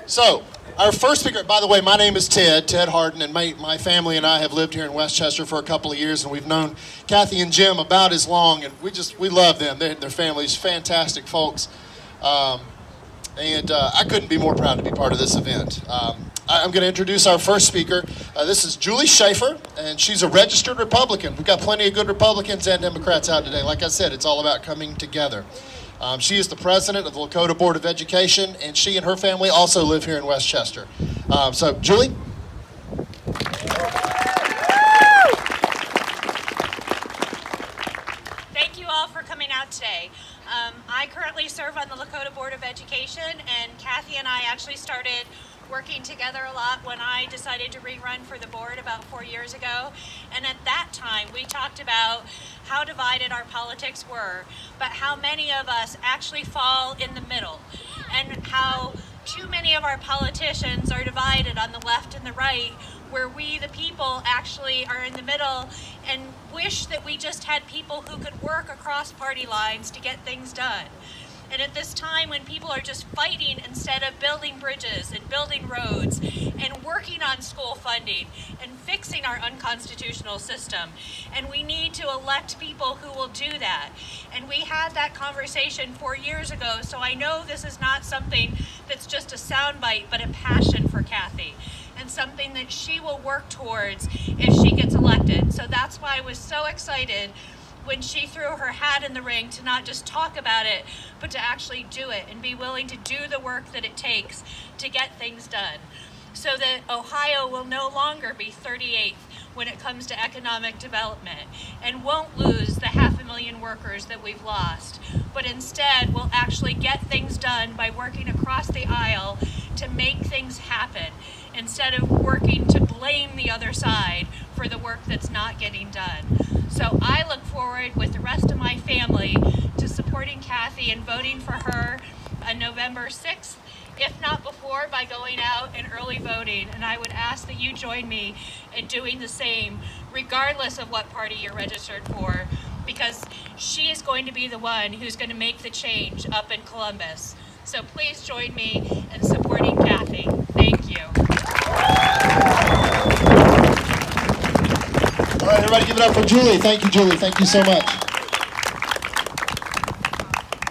So, our first speaker, by the way, my name is Ted Harden, and my family and I have lived here in Westchester for a couple of years, and we've known Kathy and Jim about as long, and we love them. Their family's fantastic folks, and I couldn't be more proud to be part of this event. I'm going to introduce our first speaker. This is Julie Schaeffer, and she's a registered Republican. We've got plenty of good Republicans and Democrats out today. Like I said, it's all about coming together. She is the president of the Lakota Board of Education, and she and her family also live here in Westchester. So, Julie? Thank you all for coming out today. I currently serve on the Lakota Board of Education, and Kathy and I actually started working together a lot when I decided to rerun for the board about 4 years ago. And at that time, we talked about how divided our politics were, but how many of us actually fall in the middle, and how too many of our politicians are divided on the left and the right, where we, the people, actually are in the middle and wish that we just had people who could work across party lines to get things done. And at this time when people are just fighting instead of building bridges and building roads and working on school funding and fixing our unconstitutional system, and we need to elect people who will do that. And we had that conversation 4 years ago, so I know this is not something that's just a soundbite, but a passion for Kathy, and something that she will work towards if she gets elected. So that's why I was so excited when she threw her hat in the ring to not just talk about it, but to actually do it and be willing to do the work that it takes to get things done, so that Ohio will no longer be 38th when it comes to economic development, and won't lose the 500,000 workers that we've lost, but instead will actually get things done by working across the aisle to make things happen, instead of working to blame the other side for the work that's not getting done. So I look forward with the rest of my family to supporting Kathy and voting for her on November 6th, if not before, by going out and early voting. And I would ask that you join me in doing the same, regardless of what party you're registered for, because she is going to be the one who's going to make the change up in Columbus. So please join me in supporting Kathy. Thank you. All right, everybody give it up for Julie. Thank you, Julie. Thank you so much.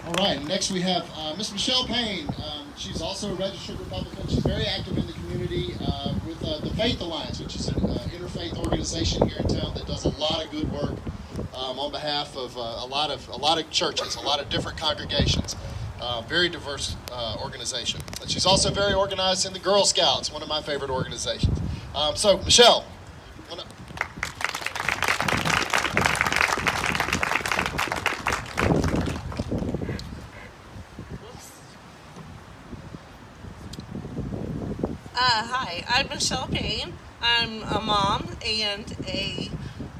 All right, next we have Miss Michelle Payne. She's also a registered Republican. She's very active in the community with the Faith Alliance, which is an interfaith organization here in town that does a lot of good work on behalf of a lot of churches, a lot of different congregations. Very diverse organization. But she's also very organized in the Girl Scouts, one of my favorite organizations. So, Michelle. Hi, I'm Michelle Payne. I'm a mom and a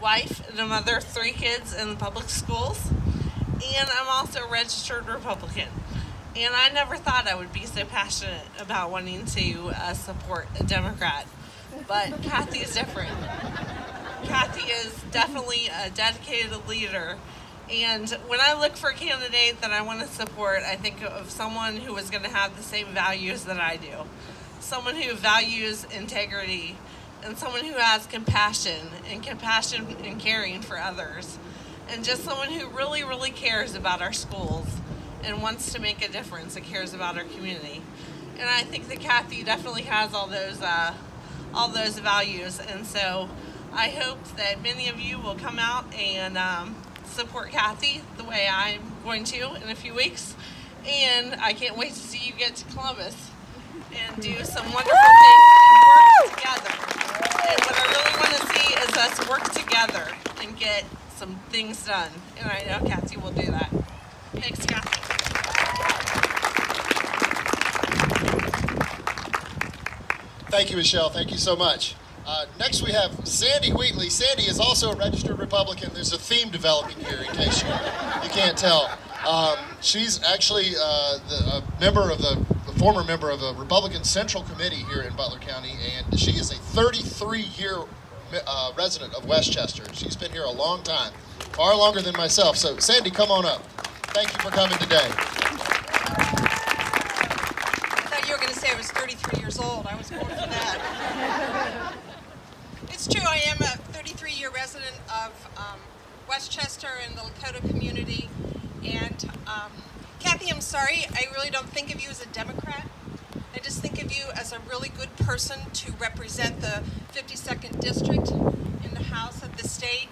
wife and a mother of 3 kids in the public schools. And I'm also a registered Republican. And I never thought I would be so passionate about wanting to support a Democrat. But Kathy is different. Kathy is definitely a dedicated leader. And when I look for a candidate that I want to support, I think of someone who is going to have the same values that I do. Someone who values integrity, and someone who has compassion and caring for others. And just someone who really, really cares about our schools and wants to make a difference and cares about our community. And I think that Kathy definitely has all those values. And so I hope that many of you will come out and support Kathy the way I'm going to in a few weeks. And I can't wait to see you get to Columbus and do some wonderful things and work together. And what I really want to see is us work together and get some things done. And I know Kathy will do that. Thanks, Kathy. Thank you, Michelle. Thank you so much. Next we have Sandy Wheatley. Sandy is also a registered Republican. There's a theme developing here in case you can't tell. She's actually a former member of the Republican Central Committee here in Butler County, and she is a 33-year resident of Westchester. She's been here a long time, far longer than myself. So, Sandy, come on up. Thank you for coming today. I thought you were going to say I was 33 years old. I was born for that. It's true, I am a 33-year resident of Westchester and the Lakota community. And Kathy, I'm sorry, I really don't think of you as a Democrat. I just think of you as a really good person to represent the 52nd District in the House of the state.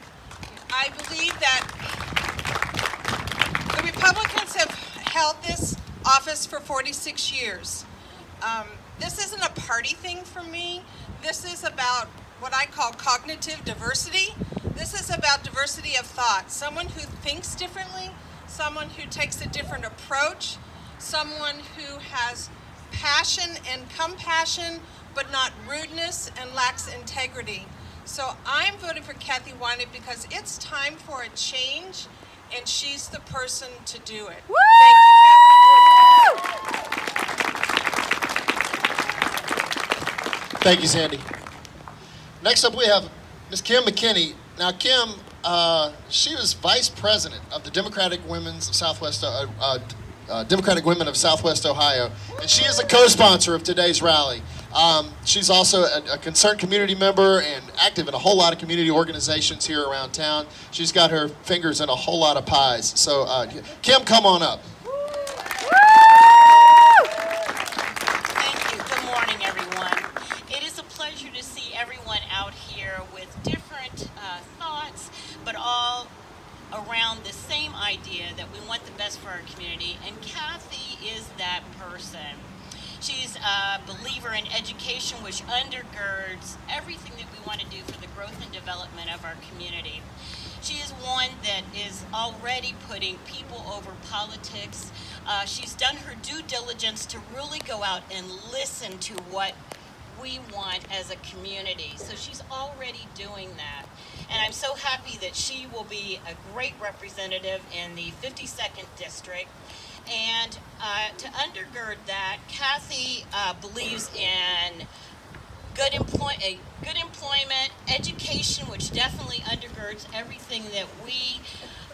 I believe that the Republicans have held this office for 46 years. This isn't a party thing for me. This is about what I call cognitive diversity. This is about diversity of thought. Someone who thinks differently, someone who takes a different approach, someone who has passion and compassion, but not rudeness and lacks integrity. So I'm voting for Kathy Wyenandt because it's time for a change, and she's the person to do it. Woo! Thank you, Kathy. Thank you, Sandy. Next up, we have Ms. Kim Mckinney. Now, Kim, she was vice president of the Democratic Women of Southwest Ohio, and she is a co-sponsor of today's rally. She's also a concerned community member and active in a whole lot of community organizations here around town. She's got her fingers in a whole lot of pies. So, Kim, come on up. Thank you. Good morning, everyone. It is a pleasure to see everyone out here with different thoughts, but all around the same idea that we want the best for our community, and Kathy is that person. She's a believer in education, which undergirds everything that we want to do for the growth and development of our community. She is one that is already putting people over politics. She's done her due diligence to really go out and listen to what we want as a community. So she's already doing that. And I'm so happy that she will be a great representative in the 52nd District. And to undergird that, Kathy believes in good employment, education, which definitely undergirds everything that we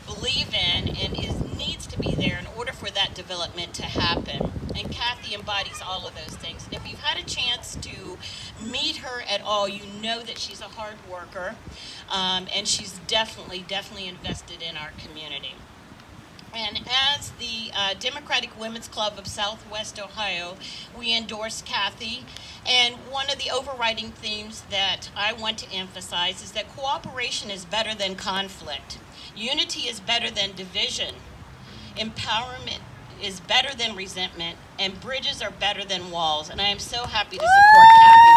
believe in and needs to be there in order for that development to happen. And Kathy embodies all of those things. And if you've had a chance to meet her at all, you know that she's a hard worker, and she's definitely invested in our community. And as the Democratic Women's Club of Southwest Ohio, we endorse Kathy. And one of the overriding themes that I want to emphasize is that cooperation is better than conflict. Unity is better than division. Empowerment is better than resentment. And bridges are better than walls. And I am so happy to support Kathy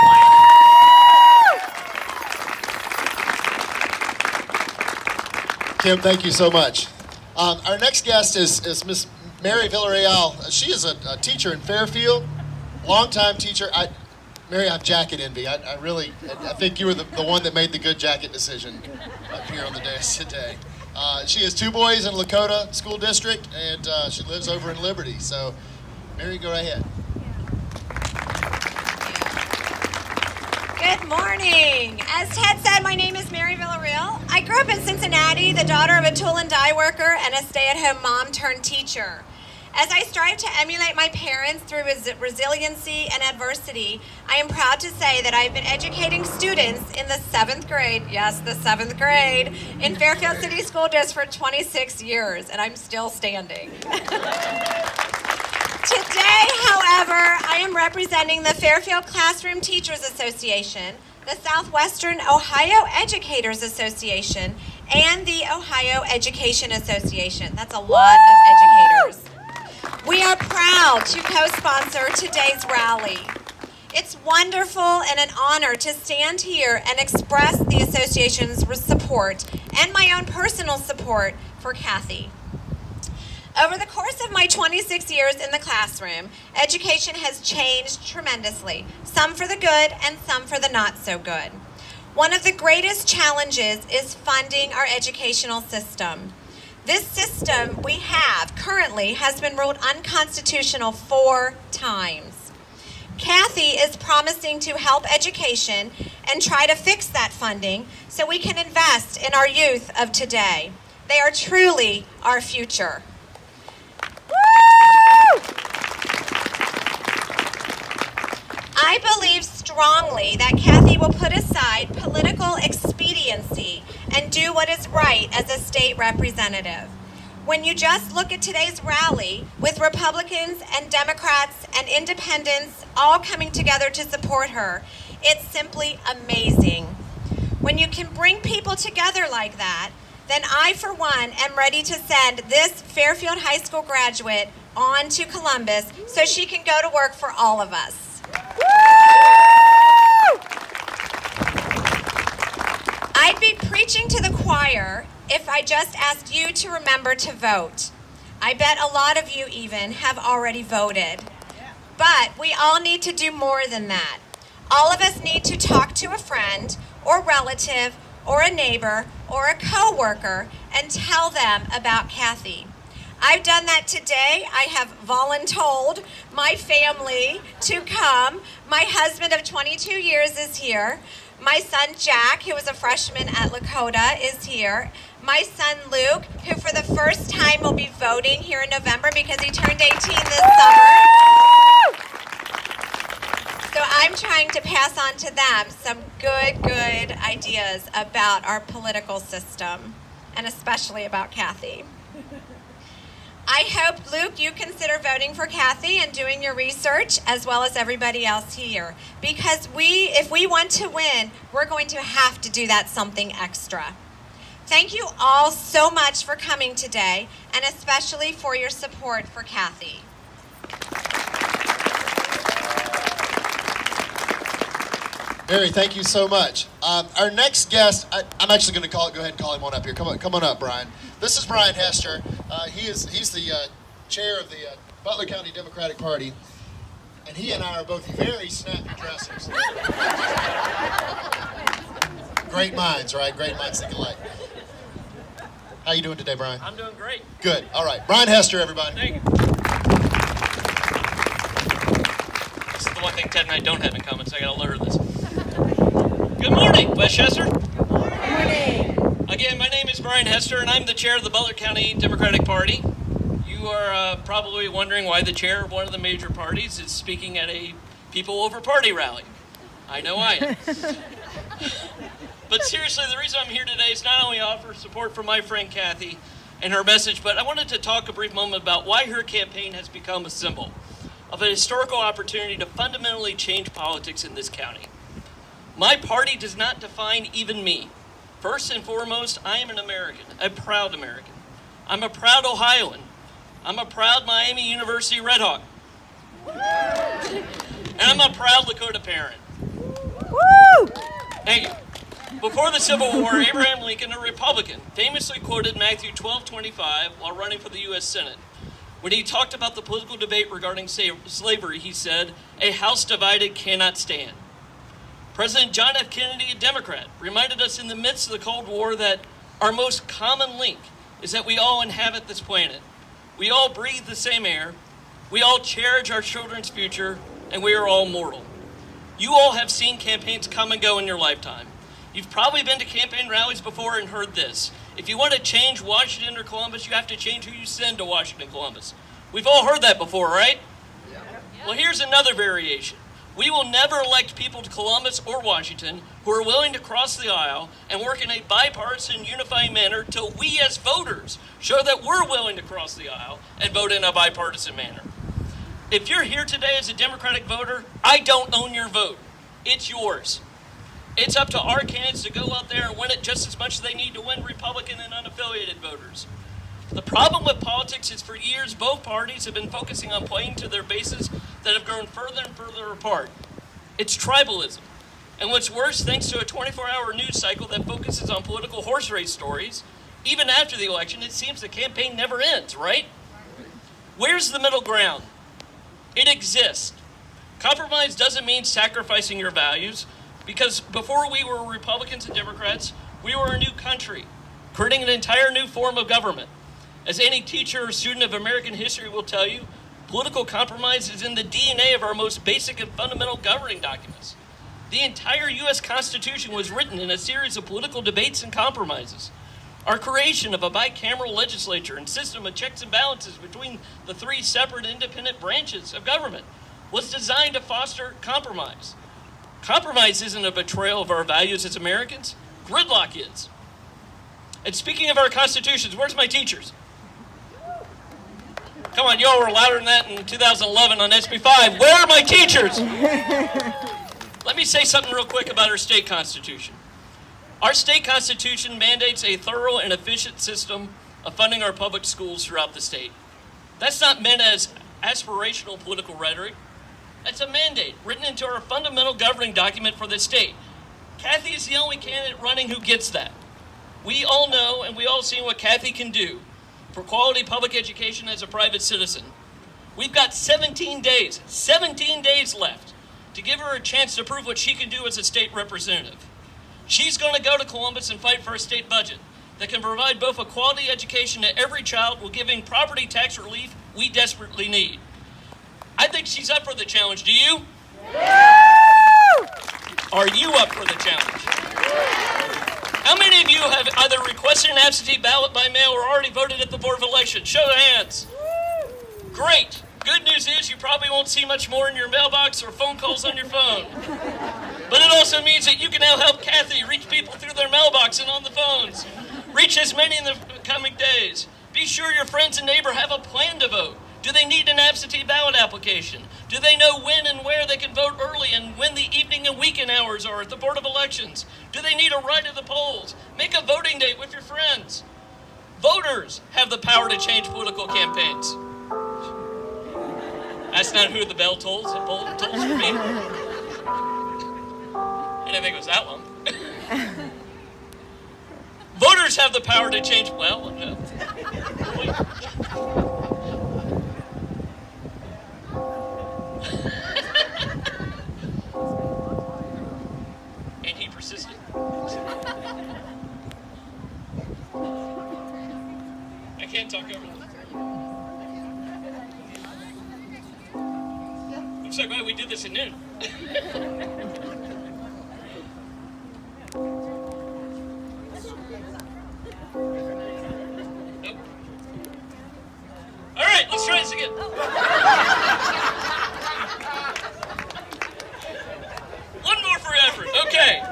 Wyenandt. Kim, thank you so much. Our next guest is Miss Mary Villarreal. She is a teacher in Fairfield, longtime teacher. Mary, I have jacket envy. I think you were the one that made the good jacket decision up here on the dais today. She has two boys in Lakota School District, and she lives over in Liberty. So, Mary, go right ahead. Good morning. As Ted said, my name is Mary Villarreal. I grew up in Cincinnati, the daughter of a tool and die worker and a stay-at-home mom turned teacher. As I strive to emulate my parents through resiliency and adversity, I am proud to say that I've been educating students in the 7th grade, yes, the 7th grade, in Fairfield City School District for 26 years, and I'm still standing. Today, however, I am representing the Fairfield Classroom Teachers Association, the Southwestern Ohio Educators Association, and the Ohio Education Association. That's a lot of educators. We are proud to co-sponsor today's rally. It's wonderful and an honor to stand here and express the association's support and my own personal support for Kathy. Over the course of my 26 years in the classroom, education has changed tremendously, some for the good and some for the not so good. One of the greatest challenges is funding our educational system. This system we have currently has been ruled unconstitutional 4 times. Kathy is promising to help education and try to fix that funding so we can invest in our youth of today. They are truly our future. Woo! I believe strongly that Kathy will put aside political expediency and do what is right as a state representative. When you just look at today's rally with Republicans and Democrats and independents all coming together to support her, it's simply amazing. When you can bring people together like that, then I, for one, am ready to send this Fairfield High School graduate on to Columbus so she can go to work for all of us. I'd be preaching to the choir if I just asked you to remember to vote. I bet a lot of you even have already voted. But we all need to do more than that. All of us need to talk to a friend or relative or a neighbor or a coworker and tell them about Kathy. I've done that today. I have voluntold my family to come. My husband of 22 years is here. My son Jack, who was a freshman at Lakota, is here. My son Luke, who for the first time will be voting here in November because he turned 18 this summer. So I'm trying to pass on to them some good ideas about our political system, and especially about Kathy. I hope, Luke, you consider voting for Kathy and doing your research, as well as everybody else here. Because if we want to win, we're going to have to do that something extra. Thank you all so much for coming today, and especially for your support for Kathy. Mary, thank you so much. Our next guest, I'm actually going to go ahead and call him on up here. Come on up, Brian. This is Brian Hester. He's the chair of the Butler County Democratic Party, and he and I are both very snappy dressers. Great minds, right? Great minds think alike. How you doing today, Brian? I'm doing great. Good. All right. Brian Hester, everybody. Thank you. This is the one thing Ted and I don't have in common, so I gotta learn this. Good morning, Westchester. Good morning. Again, my name is Brian Hester, and I'm the chair of the Butler County Democratic Party. You are probably wondering why the chair of one of the major parties is speaking at a people over party rally. I know I am. But seriously, the reason I'm here today is not only to offer support for my friend Kathy and her message, but I wanted to talk a brief moment about why her campaign has become a symbol of a historical opportunity to fundamentally change politics in this county. My party does not define even me. First and foremost, I am an American, a proud American. I'm a proud Ohioan. I'm a proud Miami University Redhawk. And I'm a proud Lakota parent. Woo! Thank you. Before the Civil War, Abraham Lincoln, a Republican, famously quoted Matthew 12:25 while running for the U.S. Senate. When he talked about the political debate regarding slavery, he said, "A house divided cannot stand." President John F. Kennedy, a Democrat, reminded us in the midst of the Cold War that our most common link is that we all inhabit this planet. We all breathe the same air, we all cherish our children's future, and we are all mortal. You all have seen campaigns come and go in your lifetime. You've probably been to campaign rallies before and heard this. If you want to change Washington or Columbus, you have to change who you send to Washington, Columbus. We've all heard that before, right? Yeah. Well, here's another variation. We will never elect people to Columbus or Washington who are willing to cross the aisle and work in a bipartisan, unifying manner till we as voters show that we're willing to cross the aisle and vote in a bipartisan manner. If you're here today as a Democratic voter, I don't own your vote. It's yours. It's up to our candidates to go out there and win it just as much as they need to win Republican and unaffiliated voters. The problem with politics is for years, both parties have been focusing on playing to their bases that have grown further and further apart. It's tribalism. And what's worse, thanks to a 24-hour news cycle that focuses on political horse race stories, even after the election, it seems the campaign never ends, right? Where's the middle ground? It exists. Compromise doesn't mean sacrificing your values, because before we were Republicans and Democrats, we were a new country, creating an entire new form of government. As any teacher or student of American history will tell you, political compromise is in the DNA of our most basic and fundamental governing documents. The entire U.S. Constitution was written in a series of political debates and compromises. Our creation of a bicameral legislature and system of checks and balances between the three separate independent branches of government was designed to foster compromise. Compromise isn't a betrayal of our values as Americans. Gridlock is. And speaking of our constitutions, where's my teachers? Come on, y'all were louder than that in 2011 on SB 5. Where are my teachers? Let me say something real quick about our state constitution. Our state constitution mandates a thorough and efficient system of funding our public schools throughout the state. That's not meant as aspirational political rhetoric. That's a mandate written into our fundamental governing document for the state. Kathy is the only candidate running who gets that. We all know and we all see what Kathy can do for quality public education as a private citizen. We've got 17 days left to give her a chance to prove what she can do as a state representative. She's going to go to Columbus and fight for a state budget that can provide both a quality education to every child while giving property tax relief we desperately need. I think she's up for the challenge. Do you? Are you up for the challenge? How many of you have either requested an absentee ballot by mail or already voted at the Board of Elections? Show of hands. Great. Good news is you probably won't see much more in your mailbox or phone calls on your phone. But it also means that you can now help Kathy reach people through their mailbox and on the phones. Reach as many in the coming days. Be sure your friends and neighbor have a plan to vote. Do they need an absentee ballot application? Do they know when and where they can vote early and when the evening and weekend hours are at the Board of Elections? Do they need a ride to the polls? Make a voting date with your friends. Voters have the power to change political campaigns. That's not who the bell tolls. It tolls for me. I didn't think it was that one. Voters have the power to change. Well, wait. And he persisted. I can't talk over this. I'm so glad we did this at noon. Nope. All right, let's try this again. One more for effort. Okay.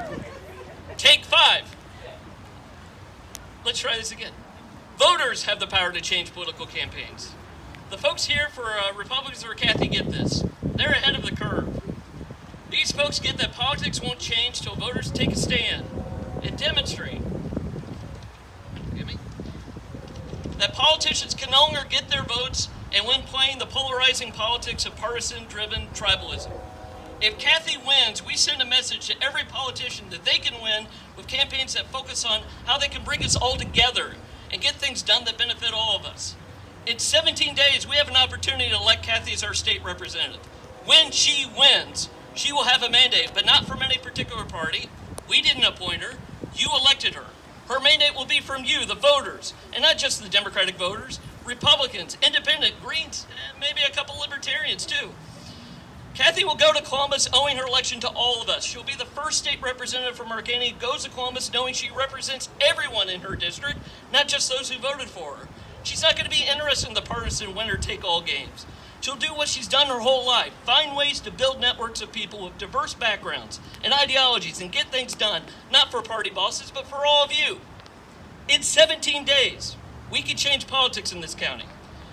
Take 5. Let's try this again. Voters have the power to change political campaigns. The folks here for Republicans or Kathy get this. They're ahead of the curve. These folks get that politics won't change till voters take a stand and demonstrate. Get me? That politicians can no longer get their votes and win playing the polarizing politics of partisan-driven tribalism. If Kathy wins, we send a message to every politician that they can win with campaigns that focus on how they can bring us all together and get things done that benefit all of us. In 17 days, we have an opportunity to elect Kathy as our state representative. When she wins, she will have a mandate, but not from any particular party. We didn't appoint her. You elected her. Her mandate will be from you, the voters, and not just the Democratic voters, Republicans, Independent, Greens, maybe a couple Libertarians too. Kathy will go to Columbus owing her election to all of us. She'll be the first state representative from Mckinney who goes to Columbus knowing she represents everyone in her district, not just those who voted for her. She's not going to be interested in the partisan winner-take-all games. She'll do what she's done her whole life, find ways to build networks of people with diverse backgrounds and ideologies and get things done, not for party bosses, but for all of you. In 17 days, we can change politics in this county.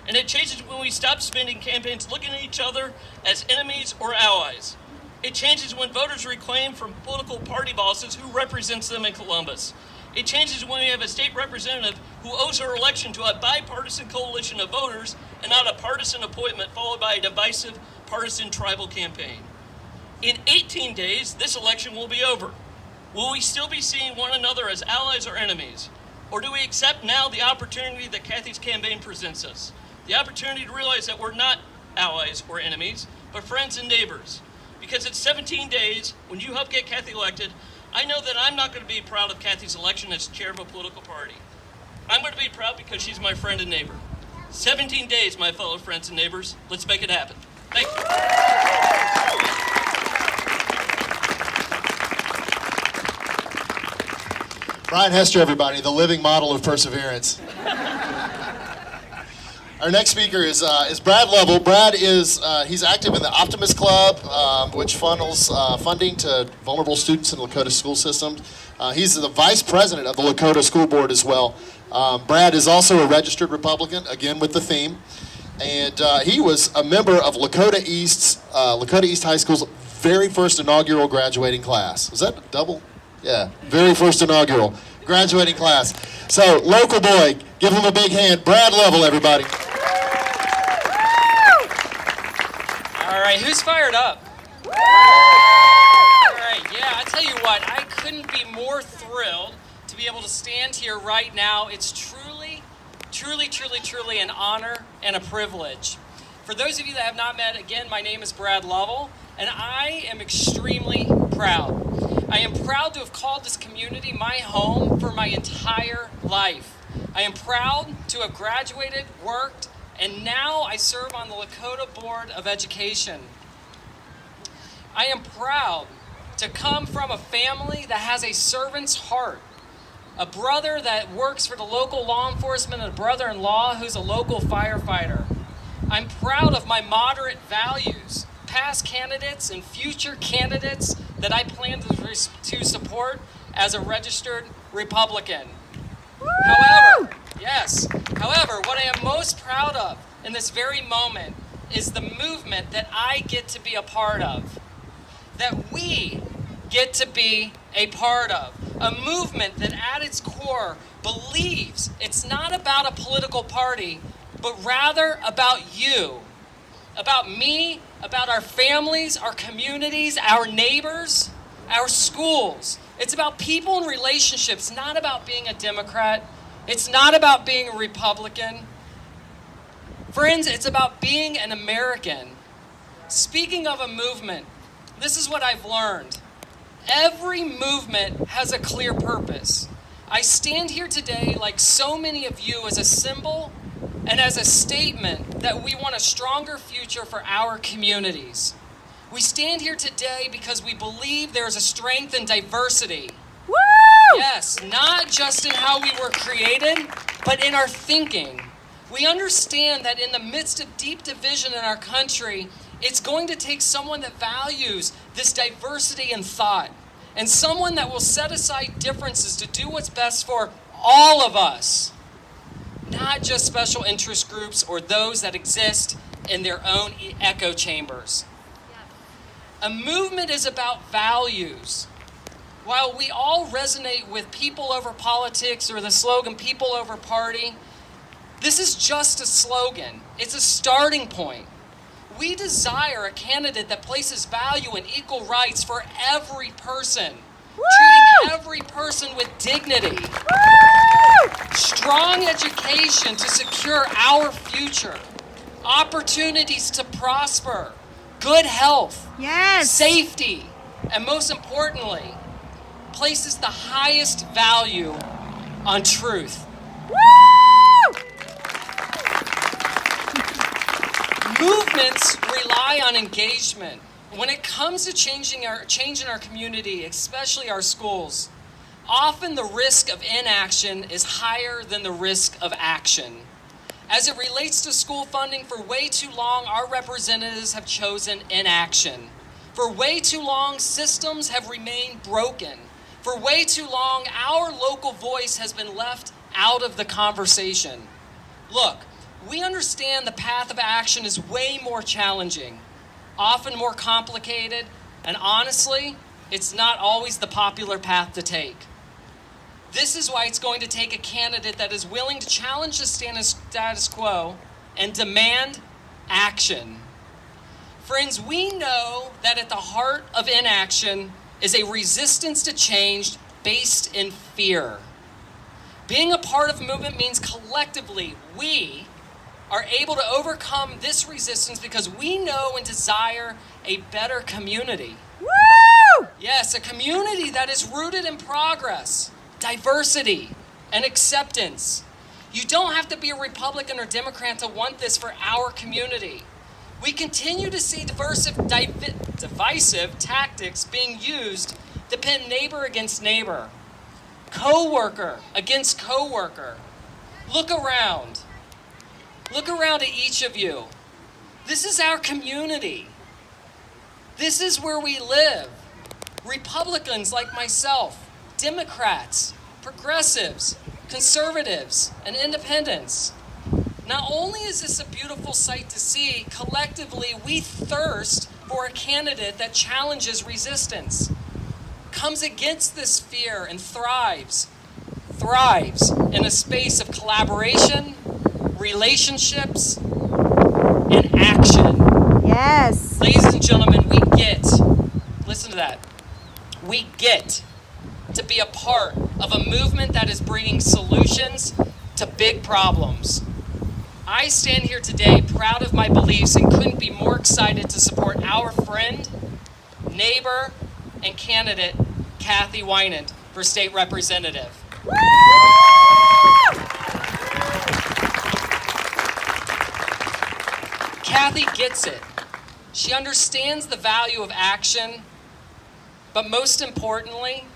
And it changes when we stop spending campaigns looking at each other as enemies or allies. It changes when voters reclaim from political party bosses who represents them in Columbus. It changes when we have a state representative who owes her election to a bipartisan coalition of voters and not a partisan appointment followed by a divisive partisan tribal campaign. In 18 days, this election will be over. Will we still be seeing one another as allies or enemies? Or do we accept now the opportunity that Kathy's campaign presents us? The opportunity to realize that we're not allies or enemies, but friends and neighbors. Because it's 17 days, when you help get Kathy elected, I know that I'm not going to be proud of Kathy's election as chair of a political party. I'm going to be proud because she's my friend and neighbor. 17 days, my fellow friends and neighbors. Let's make it happen. Thank you. Brian Hester, everybody, the living model of perseverance. Our next speaker is Brad Lovell. Brad is he's active in the Optimist Club, which funnels funding to vulnerable students in the Lakota school systems. He's the vice president of the Lakota School Board as well. Brad is also a registered Republican, again with the theme, and he was a member of Lakota East High School's very first inaugural graduating class. Was that a double? Yeah, very first inaugural graduating class. So, local boy, give him a big hand. Brad Lovell, everybody. All right, who's fired up? All right, yeah, I tell you what, I couldn't be more thrilled to be able to stand here right now. It's truly an honor and a privilege. For those of you that have not met, again, my name is Brad Lovell, and I am extremely proud. I am proud to have called this community my home for my entire life. I am proud to have graduated, worked, and now I serve on the Lakota Board of Education. I am proud to come from a family that has a servant's heart, a brother that works for the local law enforcement, and a brother-in-law who's a local firefighter. I'm proud of my moderate values, past candidates and future candidates that I plan to support as a registered Republican. However, what I am most proud of in this very moment is the movement that I get to be a part of, that we get to be a part of, a movement that at its core believes it's not about a political party, but rather about you, about me, about our families, our communities, our neighbors, our schools. It's about people and relationships, not about being a Democrat. It's not about being a Republican. Friends, it's about being an American. Speaking of a movement, this is what I've learned. Every movement has a clear purpose. I stand here today, like so many of you, as a symbol and as a statement that we want a stronger future for our communities. We stand here today because we believe there is a strength in diversity. Woo! Yes, not just in how we were created, but in our thinking. We understand that in the midst of deep division in our country, it's going to take someone that values this diversity in thought, and someone that will set aside differences to do what's best for all of us, not just special interest groups or those that exist in their own echo chambers. A movement is about values. While we all resonate with people over politics or the slogan people over party, this is just a slogan. It's a starting point. We desire a candidate that places value in equal rights for every person, treating every person with dignity, strong education to secure our future, opportunities to prosper, good health, safety, and most importantly, places the highest value on truth. Movements rely on engagement. When it comes to changing our community, especially our schools, often the risk of inaction is higher than the risk of action. As it relates to school funding, for way too long, our representatives have chosen inaction. For way too long, systems have remained broken. For way too long, our local voice has been left out of the conversation. Look, we understand the path of action is way more challenging, often more complicated, and honestly, it's not always the popular path to take. This is why it's going to take a candidate that is willing to challenge the status quo and demand action. Friends, we know that at the heart of inaction is a resistance to change based in fear. Being a part of a movement means collectively we are able to overcome this resistance because we know and desire a better community. Woo! Yes, a community that is rooted in progress, diversity, and acceptance. You don't have to be a Republican or Democrat to want this for our community. We continue to see divisive tactics being used to pit neighbor against neighbor, co-worker against co-worker. Look around. Look around at each of you. This is our community. This is where we live. Republicans like myself, Democrats, progressives, conservatives, and independents. Not only is this a beautiful sight to see, collectively we thirst for a candidate that challenges resistance, comes against this fear, and thrives in a space of collaboration, relationships, and action. Yes. Ladies and gentlemen, listen to that, we get to be a part of a movement that is bringing solutions to big problems. I stand here today proud of my beliefs and couldn't be more excited to support our friend, neighbor, and candidate, Kathy Wyenandt, for State Representative. Kathy gets it. She understands the value of action, but most importantly,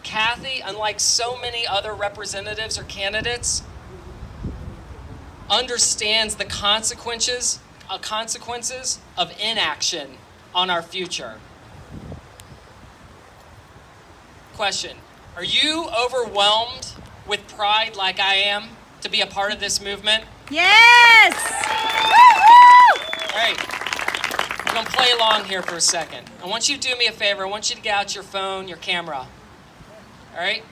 Kathy, unlike so many other representatives or candidates, understands the consequences of inaction on our future. Question: are you overwhelmed with pride like I am to be a part of this movement? Yes! All right, we're gonna play along here for a second. I want you to do me a favor. I want you to get out your phone, your camera. All right?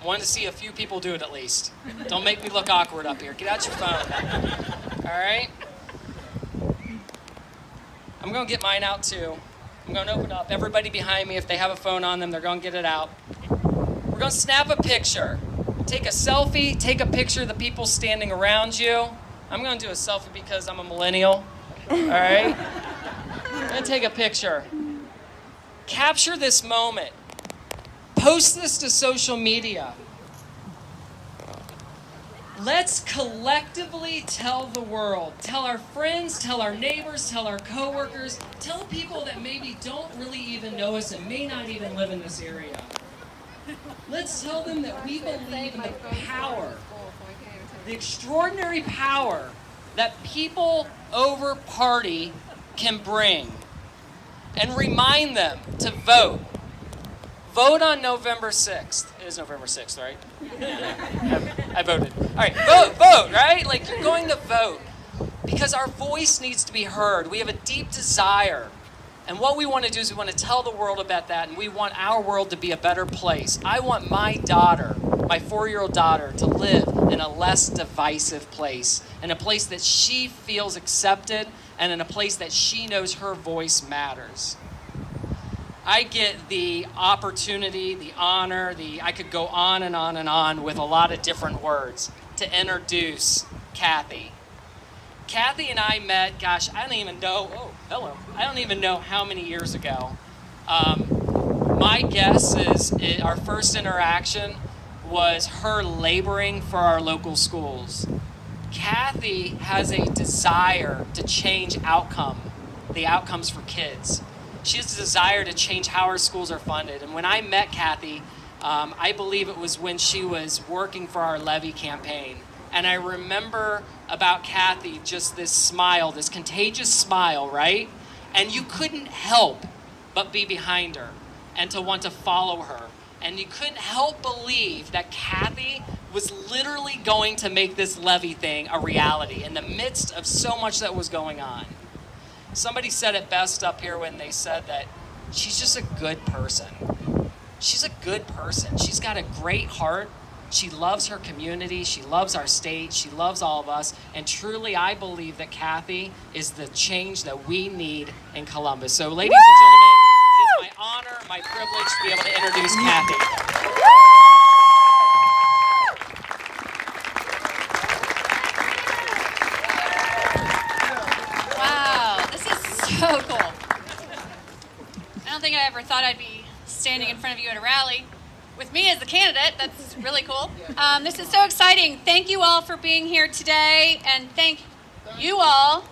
I wanted to see a few people do it at least. Don't make me look awkward up here. Get out your phone. All right? I'm gonna get mine out too. I'm gonna open up. Everybody behind me, if they have a phone on them, they're gonna get it out. We're gonna snap a picture. Take a selfie, take a picture of the people standing around you. I'm gonna do a selfie because I'm a millennial. All right? I'm gonna take a picture. Capture this moment. Post this to social media. Let's collectively tell the world, tell our friends, tell our neighbors, tell our coworkers, tell people that maybe don't really even know us and may not even live in this area. Let's tell them that we believe in the power, the extraordinary power that people over party can bring, and remind them to vote. Vote on November 6th. It is November 6th, right? I voted. All right, vote, right? Like, you're going to vote because our voice needs to be heard. We have a deep desire. And what we want to do is we want to tell the world about that, and we want our world to be a better place. I want my daughter, my 4-year-old daughter, to live in a less divisive place, in a place that she feels accepted, and in a place that she knows her voice matters. I get the opportunity, the honor, I could go on and on and on with a lot of different words to introduce Kathy. Kathy and I met, gosh, I don't even know, I don't even know how many years ago. My guess is our first interaction was her laboring for our local schools. Kathy has a desire to change the outcomes for kids. She has a desire to change how our schools are funded. And when I met Kathy, I believe it was when she was working for our levy campaign. And I remember about Kathy just this smile, this contagious smile, right? And you couldn't help but be behind her and to want to follow her. And you couldn't help believe that Kathy was literally going to make this levy thing a reality in the midst of so much that was going on. Somebody said it best up here when they said that she's just a good person. She's a good person. She's got a great heart. She loves her community. She loves our state. She loves all of us. And truly, I believe that Kathy is the change that we need in Columbus. So, ladies and gentlemen, it is my honor, my privilege to be able to introduce Kathy. Wow, this is so cool. I don't think I ever thought I'd be standing in front of you at a rally with me as the candidate. That's really cool. This is so exciting. Thank you all for being here today, and thank you all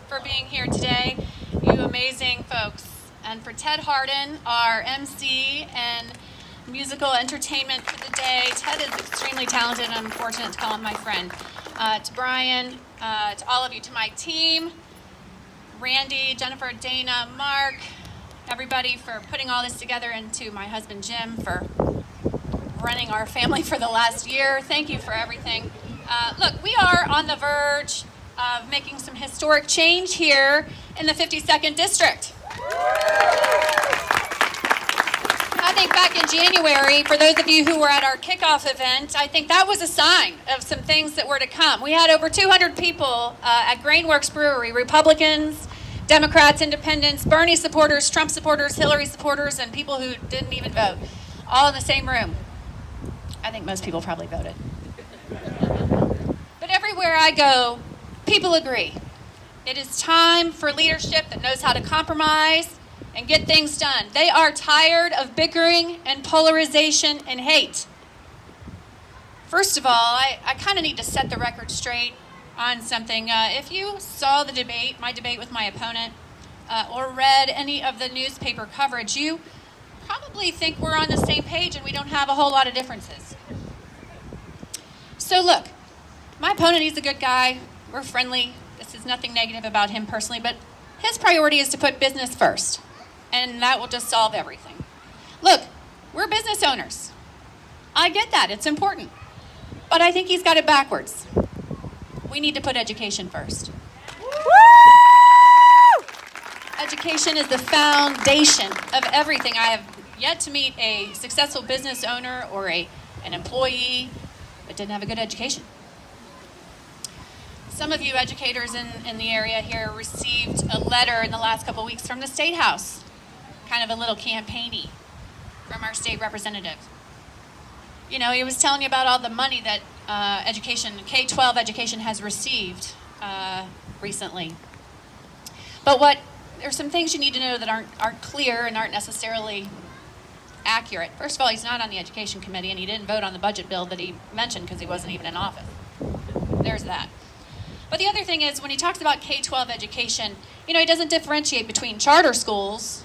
for being here today, you amazing folks. And for Ted Harden, our MC and musical entertainment for the day. Ted is extremely talented, and I'm fortunate to call him my friend. To Brian, to all of you, to my team, Randy, Jennifer, Dana, Mark, everybody for putting all this together, and to my husband Jim for running our family for the last year. Thank you for everything. Look, we are on the verge of making some historic change here in the 52nd District. I think back in January, for those of you who were at our kickoff event, I think that was a sign of some things that were to come. We had over 200 people at Grainworks Brewery, Republicans, Democrats, Independents, Bernie supporters, Trump supporters, Hillary supporters, and people who didn't even vote, all in the same room. I think most people probably voted. But everywhere I go, people agree. It is time for leadership that knows how to compromise and get things done. They are tired of bickering and polarization and hate. First of all, I kind of need to set the record straight on something. If you saw the debate, my debate with my opponent, or read any of the newspaper coverage, you probably think we're on the same page and we don't have a whole lot of differences. So look, my opponent, he's a good guy. We're friendly. This is nothing negative about him personally, but his priority is to put business first, and that will just solve everything. Look, we're business owners. I get that. It's important. But I think he's got it backwards. We need to put education first. Woo! Education is the foundation of everything. I have yet to meet a successful business owner or an employee that didn't have a good education. Some of you educators in the area here received a letter in the last couple weeks from the State House, kind of a little campaign-y from our state representative. You know, he was telling you about all the money that education, K-12 education has received recently. But there's some things you need to know that aren't clear and aren't necessarily accurate. First of all, he's not on the education committee, and he didn't vote on the budget bill that he mentioned because he wasn't even in office. There's that. But the other thing is, when he talks about K-12 education, you know, he doesn't differentiate between charter schools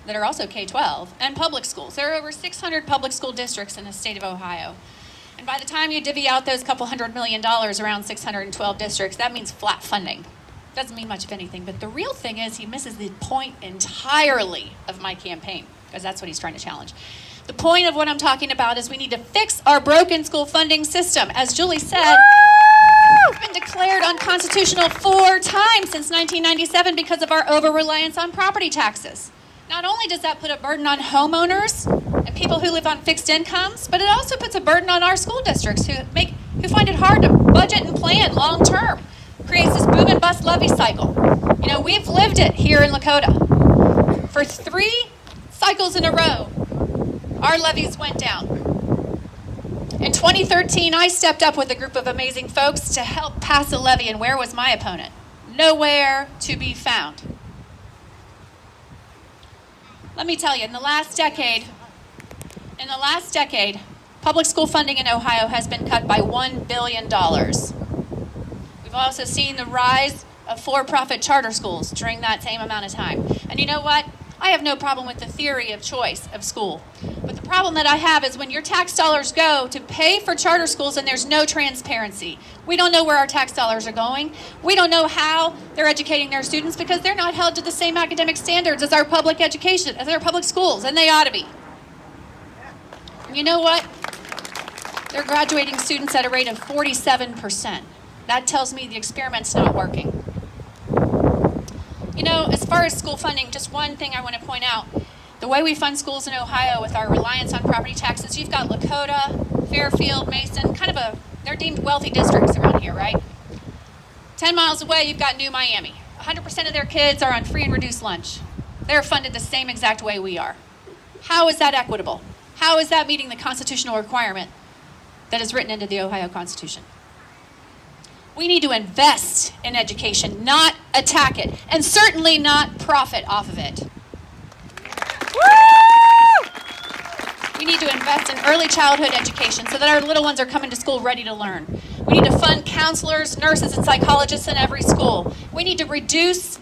that are also K-12 and public schools. There are over 600 public school districts in the state of Ohio. And by the time you divvy out those couple $100 million around 612 districts, that means flat funding. Doesn't mean much of anything. But the real thing is, he misses the point entirely of my campaign, because that's what he's trying to challenge. The point of what I'm talking about is we need to fix our broken school funding system. As Julie said, it's been declared unconstitutional 4 times since 1997 because of our over-reliance on property taxes. Not only does that put a burden on homeowners and people who live on fixed incomes, but it also puts a burden on our school districts who find it hard to budget and plan long term. Creates this boom and bust levy cycle. You know, we've lived it here in Lakota. For 3 cycles in a row, our levies went down. In 2013, I stepped up with a group of amazing folks to help pass a levy, and where was my opponent? Nowhere to be found. Let me tell you, in the last decade, public school funding in Ohio has been cut by $1 billion. We've also seen the rise of for-profit charter schools during that same amount of time. And you know what? I have no problem with the theory of choice of school. But the problem that I have is when your tax dollars go to pay for charter schools and there's no transparency. We don't know where our tax dollars are going. We don't know how they're educating their students because they're not held to the same academic standards as our public education, as our public schools, and they ought to be. And you know what? They're graduating students at a rate of 47%. That tells me the experiment's not working. You know, as far as school funding, just one thing I want to point out. The way we fund schools in Ohio with our reliance on property taxes, you've got Lakota, Fairfield, Mason, they're deemed wealthy districts around here, right? 10 miles away, you've got New Miami. 100% of their kids are on free and reduced lunch. They're funded the same exact way we are. How is that equitable? How is that meeting the constitutional requirement that is written into the Ohio Constitution? We need to invest in education, not attack it, and certainly not profit off of it. Woo! We need to invest in early childhood education so that our little ones are coming to school ready to learn. We need to fund counselors, nurses, and psychologists in every school. We need to reduce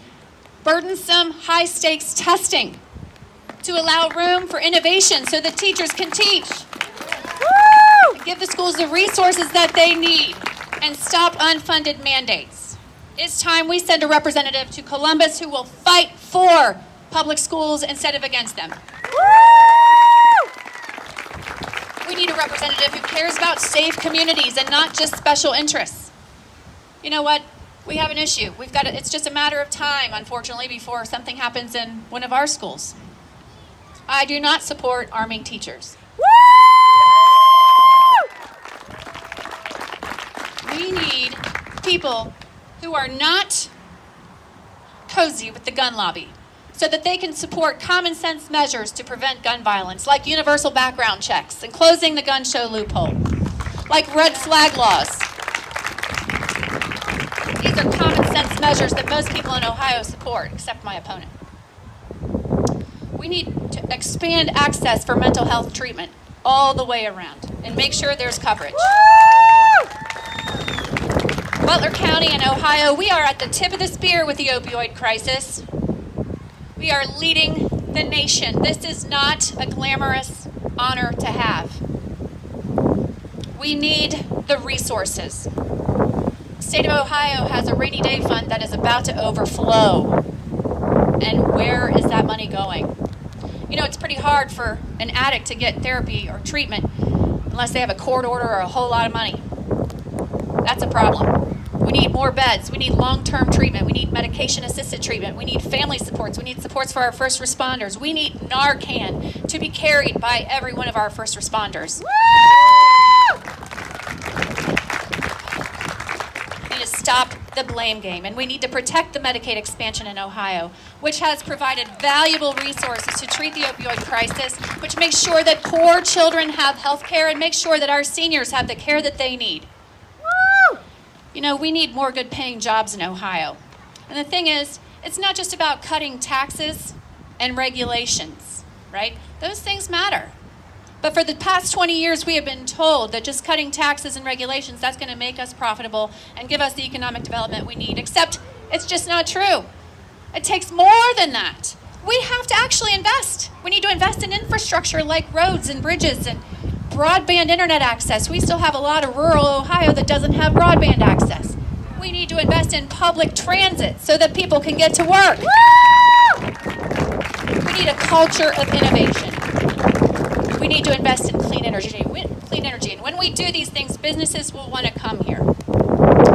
burdensome, high-stakes testing to allow room for innovation so that teachers can teach. Woo! Give the schools the resources that they need and stop unfunded mandates. It's time we send a representative to Columbus who will fight for public schools instead of against them. We need a representative who cares about safe communities and not just special interests. You know what? We have an issue. It's just a matter of time, unfortunately, before something happens in one of our schools. I do not support arming teachers. We need people who are not cozy with the gun lobby so that they can support common sense measures to prevent gun violence, like universal background checks and closing the gun show loophole, like red flag laws. These are common sense measures that most people in Ohio support, except my opponent. We need to expand access for mental health treatment all the way around and make sure there's coverage. Butler County and Ohio, we are at the tip of the spear with the opioid crisis. We are leading the nation. This is not a glamorous honor to have. We need the resources. The state of Ohio has a rainy day fund that is about to overflow. And where is that money going? You know, it's pretty hard for an addict to get therapy or treatment unless they have a court order or a whole lot of money. That's a problem. We need more beds. We need long-term treatment. We need medication-assisted treatment. We need family supports. We need supports for our first responders. We need Narcan to be carried by every one of our first responders. We need to stop the blame game, and we need to protect the Medicaid expansion in Ohio, which has provided valuable resources to treat the opioid crisis, which makes sure that poor children have health care and makes sure that our seniors have the care that they need. You know, we need more good-paying jobs in Ohio. And the thing is, it's not just about cutting taxes and regulations, right? Those things matter. But for the past 20 years, we have been told that just cutting taxes and regulations, that's going to make us profitable and give us the economic development we need, except it's just not true. It takes more than that. We have to actually invest. We need to invest in infrastructure like roads and bridges and broadband internet access. We still have a lot of rural Ohio that doesn't have broadband access. We need to invest in public transit so that people can get to work. We need a culture of innovation. We need to invest in clean energy. And when we do these things, businesses will want to come here.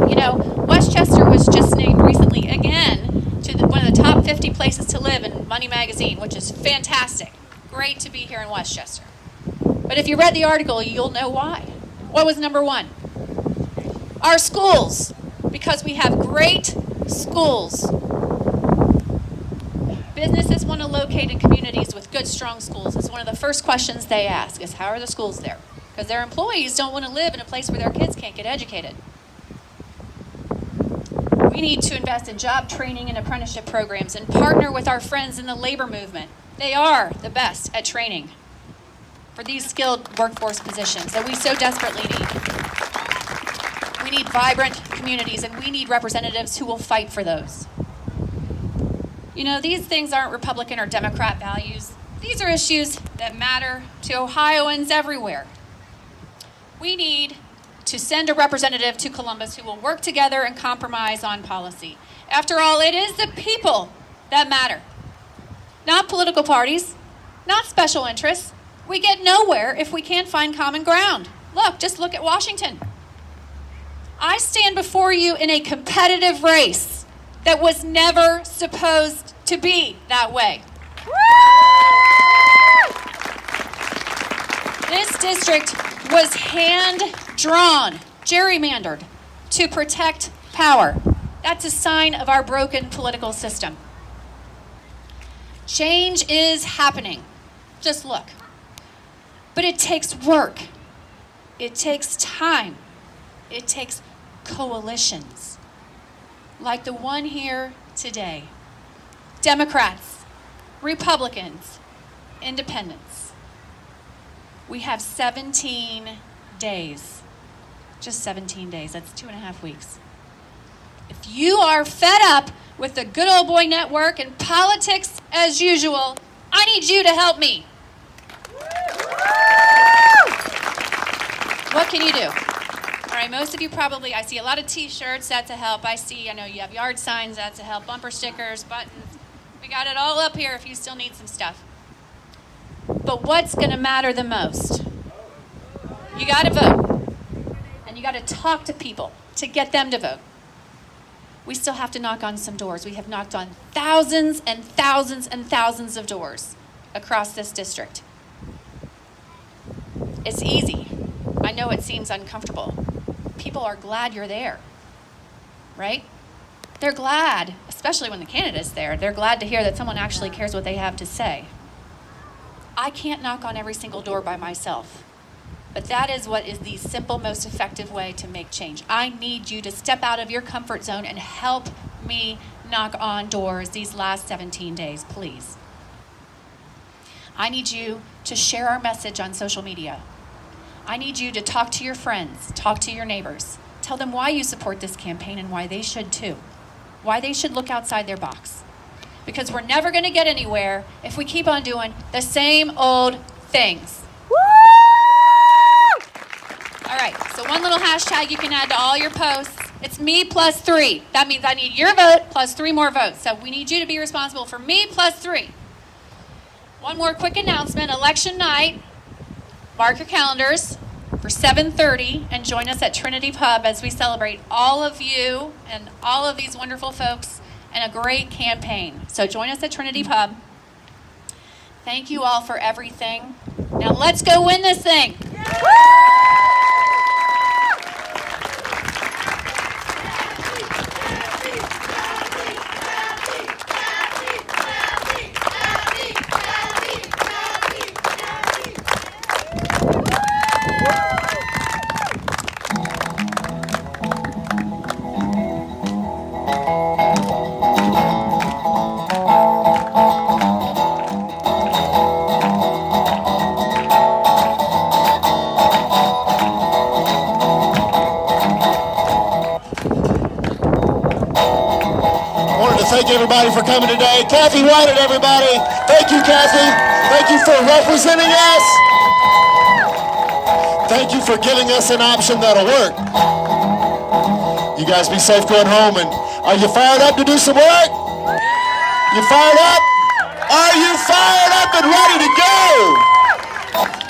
You know, Westchester was just named recently again to one of the top 50 places to live in Money Magazine, which is fantastic. Great to be here in Westchester. But if you read the article, you'll know why. What was number one? Our schools, because we have great schools. Businesses want to locate in communities with good, strong schools. It's one of the first questions they ask is, how are the schools there? Because their employees don't want to live in a place where their kids can't get educated. We need to invest in job training and apprenticeship programs and partner with our friends in the labor movement. They are the best at training for these skilled workforce positions that we so desperately need. We need vibrant communities, and we need representatives who will fight for those. You know, these things aren't Republican or Democrat values. These are issues that matter to Ohioans everywhere. We need to send a representative to Columbus who will work together and compromise on policy. After all, it is the people that matter, not political parties, not special interests. We get nowhere if we can't find common ground. Just look at Washington. I stand before you in a competitive race that was never supposed to be that way. This district was hand-drawn, gerrymandered, to protect power. That's a sign of our broken political system. Change is happening. Just look. But it takes work. It takes time. It takes coalitions, like the one here today. Democrats, Republicans, Independents. We have 17 days. Just 17 days. That's 2.5 weeks. If you are fed up with the good old boy network and politics as usual, I need you to help me. What can you do? All right, most of you probably, I see a lot of t-shirts, that's a help. I know you have yard signs, that's a help. Bumper stickers, buttons. We got it all up here if you still need some stuff. But what's going to matter the most? You got to vote. And you got to talk to people to get them to vote. We still have to knock on some doors. We have knocked on thousands and thousands and thousands of doors across this district. It's easy. I know it seems uncomfortable. People are glad you're there, right? They're glad, especially when the candidate's there, they're glad to hear that someone actually cares what they have to say. I can't knock on every single door by myself, but that is what is the simple, most effective way to make change. I need you to step out of your comfort zone and help me knock on doors these last 17 days, please. I need you to share our message on social media. I need you to talk to your friends, talk to your neighbors. Tell them why you support this campaign and why they should too. Why they should look outside their box. Because we're never going to get anywhere if we keep on doing the same old things. Woo! All right, so one little hashtag you can add to all your posts. It's me plus 3. That means I need your vote plus 3 more votes. So we need you to be responsible for me plus 3. One more quick announcement. Election night. Mark your calendars for 7:30 and join us at Trinity Pub as we celebrate all of you and all of these wonderful folks and a great campaign. So join us at Trinity Pub. Thank you all for everything. Now let's go win this thing. Thank everybody for coming today. Kathy Wyenandt, everybody. Thank you, Kathy. Thank you for representing us. Thank you for giving us an option that'll work. You guys be safe going home. And are you fired up to do some work? You fired up? Are you fired up and ready to go?